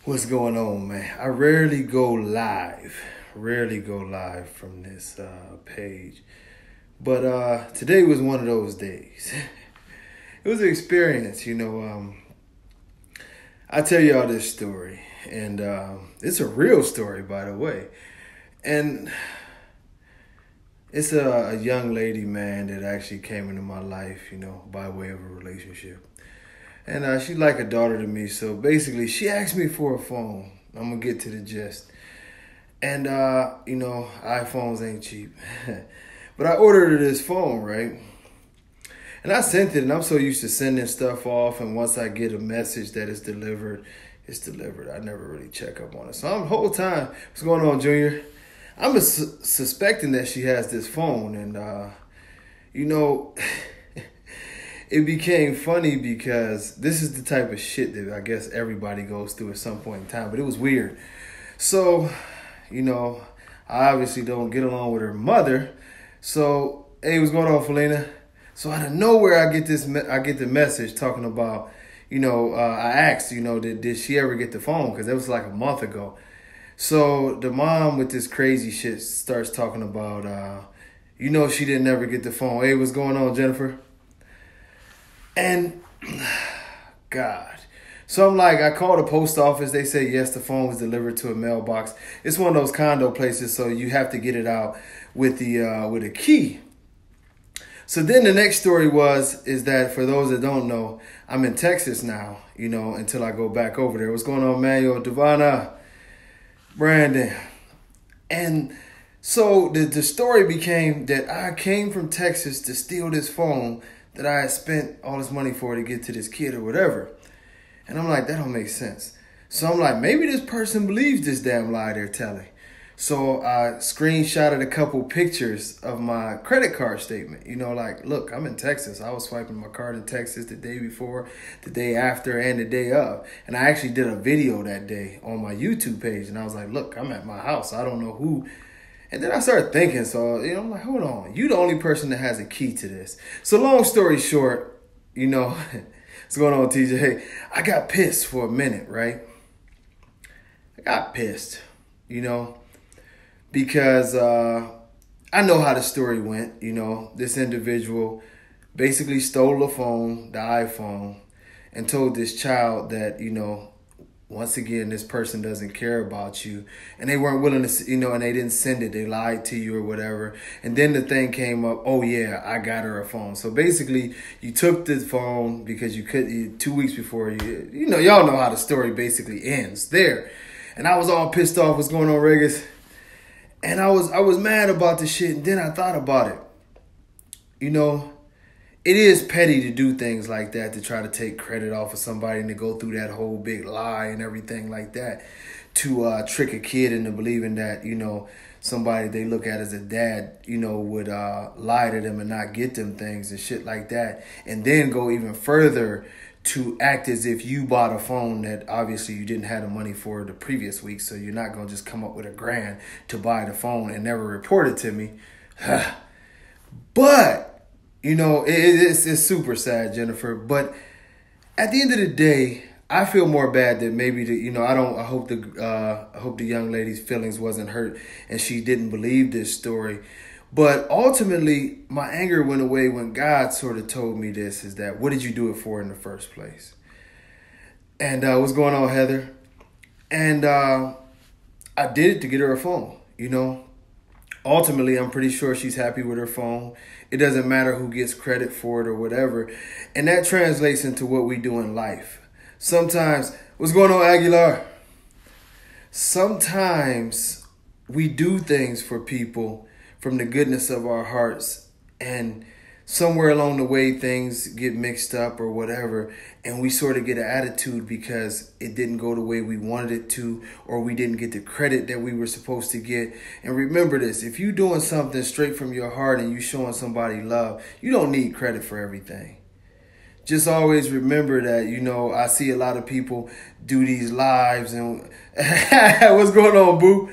What's going on, man? I rarely go live. Rarely go live from this page. But today was one of those days. It was an experience. I tell y'all this story. And it's a real story, by the way. And it's a young lady, man, that actually came into my life, by way of a relationship. And she's like a daughter to me. So basically, she asked me for a phone. I'm going to get to the gist. And, iPhones ain't cheap. But I ordered her this phone, right? And I sent it, and I'm so used to sending stuff off. And once I get a message that it's delivered, it's delivered. I never really check up on it. So I'm the whole time, what's going on, Junior? I'm suspecting that she has this phone. And, it became funny because this is the type of shit that I guess everybody goes through at some point in time, but it was weird. So, I obviously don't get along with her mother. So, hey, what's going on, Felina? So out of nowhere, I get the message talking about, I asked, did she ever get the phone? Because that was like a month ago. So the mom with this crazy shit starts talking about, she didn't ever get the phone. Hey, what's going on, Jennifer? And, God. So I'm like, I called the post office. They say, yes, the phone was delivered to a mailbox. It's one of those condo places, so you have to get it out with a key. So then the next story is that for those that don't know, I'm in Texas now, until I go back over there. What's going on, Manuel, Devana, Brandon? And so the story became that I came from Texas to steal this phone that I had spent all this money for to get to this kid or whatever. And I'm like, that don't make sense. So I'm like, maybe this person believes this damn lie they're telling. So I screenshotted a couple pictures of my credit card statement. Look, I'm in Texas. I was swiping my card in Texas the day before, the day after, and the day of. And I actually did a video that day on my YouTube page. And I was like, look, I'm at my house. I don't know who. And then I started thinking, so, I'm like, hold on. You the only person that has a key to this. So long story short, what's going on, TJ? Hey, I got pissed for a minute, right? I got pissed, because I know how the story went. This individual basically stole the phone, the iPhone, and told this child that, once again, this person doesn't care about you. And they weren't willing to, and they didn't send it. They lied to you or whatever. And then the thing came up, oh, yeah, I got her a phone. So basically, you took the phone because you could 2 weeks before y'all know how the story basically ends there. And I was all pissed off. What's going on, Regis? And I was mad about the shit. And then I thought about it. It is petty to do things like that, to try to take credit off of somebody and to go through that whole big lie and everything like that to trick a kid into believing that, somebody they look at as a dad, would lie to them and not get them things and shit like that. And then go even further to act as if you bought a phone that obviously you didn't have the money for the previous week. So you're not going to just come up with $1,000 to buy the phone and never report it to me. But... it's super sad, Jennifer. But at the end of the day, I feel more bad that maybe I hope the young lady's feelings wasn't hurt and she didn't believe this story. But ultimately, my anger went away when God sort of told me this: is that what did you do it for in the first place? And what's going on, Heather? And I did it to get her a phone. Ultimately, I'm pretty sure she's happy with her phone. It doesn't matter who gets credit for it or whatever. And that translates into what we do in life. Sometimes, what's going on, Aguilar? Sometimes we do things for people from the goodness of our hearts, and somewhere along the way things get mixed up or whatever, and we sort of get an attitude because it didn't go the way we wanted it to, or we didn't get the credit that we were supposed to get. And remember this: if you're doing something straight from your heart and you showing somebody love, you don't need credit for everything. Just always remember that, I see a lot of people do these lives and what's going on, boo?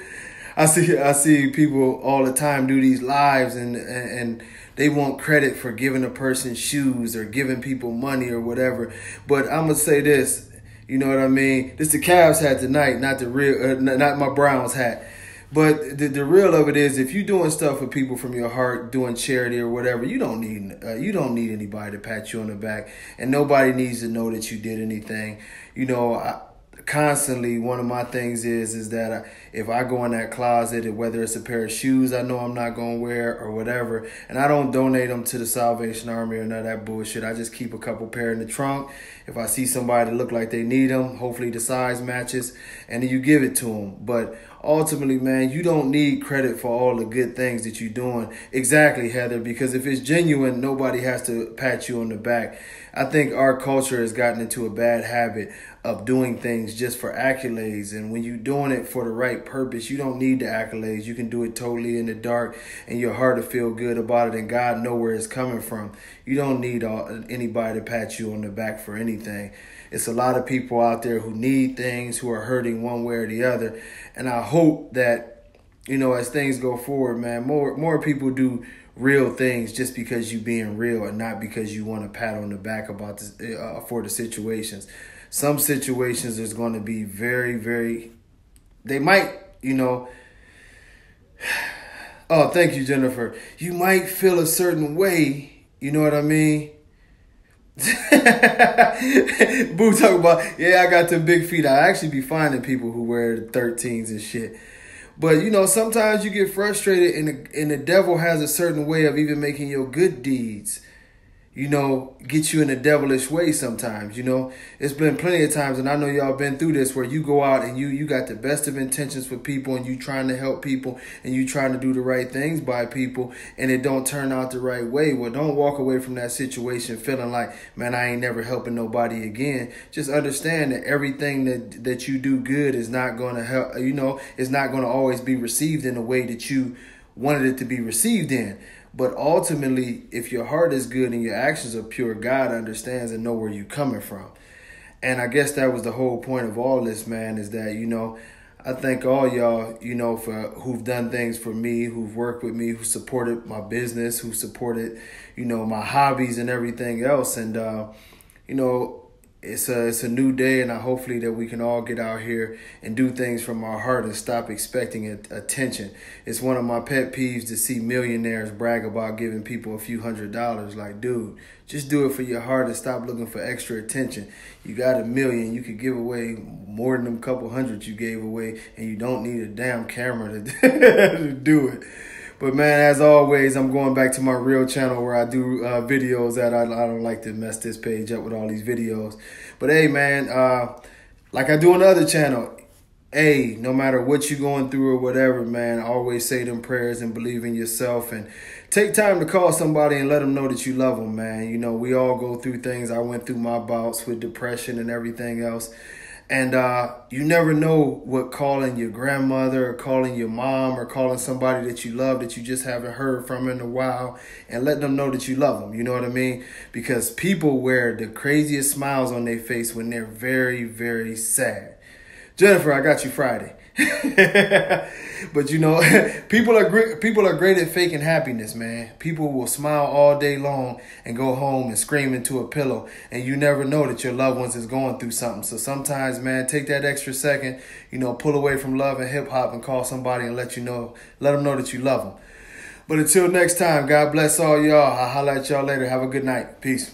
I see people all the time do these lives and they want credit for giving a person shoes or giving people money or whatever. But I'm going to say this: You know what I mean? This the Cavs hat tonight, not the real, not my Browns hat. But the real of it is, if you're doing stuff for people from your heart, doing charity or whatever, you don't need anybody to pat you on the back, and nobody needs to know that you did anything. You know, constantly one of my things is that if I go in that closet, whether it's a pair of shoes I know I'm not going to wear or whatever, and I don't donate them to the Salvation Army or none of that bullshit. I just keep a couple pair in the trunk. If I see somebody that look like they need them, hopefully the size matches, and then you give it to them. But ultimately, man, you don't need credit for all the good things that you're doing. Exactly, Heather, because if it's genuine, nobody has to pat you on the back. I think our culture has gotten into a bad habit of doing things just for accolades. And when you're doing it for the right purpose, you don't need the accolades. You can do it totally in the dark and your heart will feel good about it, and God know where it's coming from. You don't need anybody to pat you on the back for anything. It's a lot of people out there who need things, who are hurting one way or the other. And I hope that, you know, as things go forward, man, more people do real things just because you being real and not because you want to pat on the back about this, for the situations. Some situations is going to be very, very, they might, you know, oh, thank you, Jennifer. You might feel a certain way, you know what I mean? Boo talk about, yeah, I got them big feet. I actually be finding people who wear 13s and shit. But, you know, sometimes you get frustrated and the devil has a certain way of even making your good deeds, you know, get you in a devilish way sometimes, you know. It's been plenty of times, and I know y'all been through this, where you go out and you got the best of intentions for people and you trying to help people and you trying to do the right things by people and it don't turn out the right way. Well, don't walk away from that situation feeling like, man, I ain't never helping nobody again. Just understand that everything that you do good is not going to help, you know, it's not going to always be received in the way that you wanted it to be received in. But ultimately, if your heart is good and your actions are pure, God understands and know where you're coming from. And I guess that was the whole point of all this, man, is that, you know, I thank all y'all, you know, for who've done things for me, who've worked with me, who supported my business, who supported, you know, my hobbies and everything else. And, you know, it's a new day, and hopefully that we can all get out here and do things from our heart and stop expecting attention. It's one of my pet peeves to see millionaires brag about giving people a few $100s. Like, dude, just do it for your heart and stop looking for extra attention. You got $1 million, you could give away more than them couple hundred you gave away, and you don't need a damn camera to do it. But, man, as always, I'm going back to my real channel where I do videos that I don't like to mess this page up with all these videos. But, hey, man, like I do on the other channel, hey, no matter what you're going through or whatever, man, always say them prayers and believe in yourself. And take time to call somebody and let them know that you love them, man. You know, we all go through things. I went through my bouts with depression and everything else. And you never know what calling your grandmother or calling your mom or calling somebody that you love that you just haven't heard from in a while and let them know that you love them. You know what I mean? Because people wear the craziest smiles on their face when they're very, very sad. Jennifer, I got you Friday. But, you know, people are great at faking happiness, man. People will smile all day long and go home and scream into a pillow, and you never know that your loved ones is going through something. So sometimes, man, take that extra second, you know, pull away from love and hip hop and call somebody and let them know that you love them. But until next time, God bless all y'all. I'll holler at y'all later. Have a good night. Peace.